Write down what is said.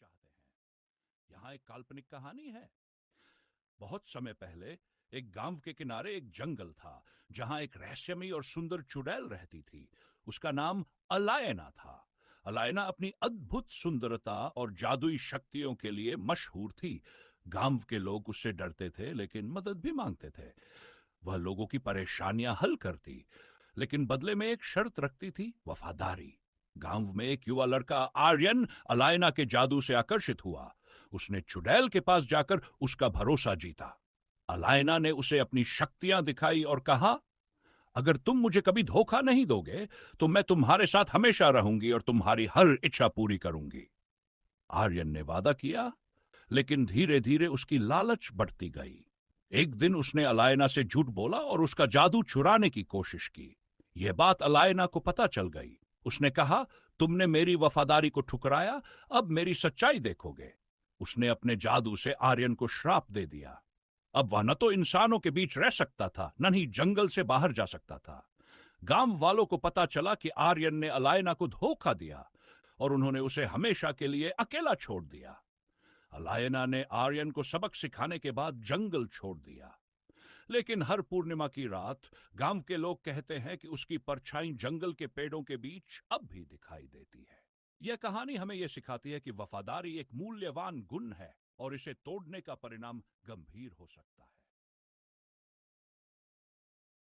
चाहते हैं। यहाँ एक काल्पनिक कहानी है। बहुत समय पहले एक गांव के किनारे एक जंगल था, जहां एक रहस्यमयी और सुंदर चुड़ैल रहती थी। उसका नाम अलायना था। अलायना अपनी अद्भुत सुंदरता और जादुई शक्तियों के लिए मशहूर थी। गांव के लोग उससे डरते थे, लेकिन मदद भी मांगते थे। वह लोगों की परेशानियां हल करती, लेकिन बदले में एक शर्त रखती थी, वफादारी। गांव में एक युवा लड़का आर्यन अलायना के जादू से आकर्षित हुआ। उसने चुड़ैल के पास जाकर उसका भरोसा जीता। अलायना ने उसे अपनी शक्तियां दिखाई और कहा, अगर तुम मुझे कभी धोखा नहीं दोगे तो मैं तुम्हारे साथ हमेशा रहूंगी और तुम्हारी हर इच्छा पूरी करूंगी। आर्यन ने वादा किया, लेकिन धीरे धीरे उसकी लालच बढ़ती गई। एक दिन उसने अलायना से झूठ बोला और उसका जादू चुराने की कोशिश की। यह बात अलायना को पता चल गई। उसने कहा, तुमने मेरी वफादारी को ठुकराया, अब मेरी सच्चाई देखोगे। उसने अपने जादू से आर्यन को श्राप दे दिया। अब वह न तो इंसानों के बीच रह सकता था, न ही जंगल से बाहर जा सकता था। गांव वालों को पता चला कि आर्यन ने अलायना को धोखा दिया और उन्होंने उसे हमेशा के लिए अकेला छोड़ दिया। अलायना ने आर्यन को सबक सिखाने के बाद जंगल छोड़ दिया। लेकिन हर पूर्णिमा की रात गांव के लोग कहते हैं कि उसकी परछाई जंगल के पेड़ों के बीच अब भी दिखाई देती है। यह कहानी हमें यह सिखाती है कि वफादारी एक मूल्यवान गुण है और इसे तोड़ने का परिणाम गंभीर हो सकता है।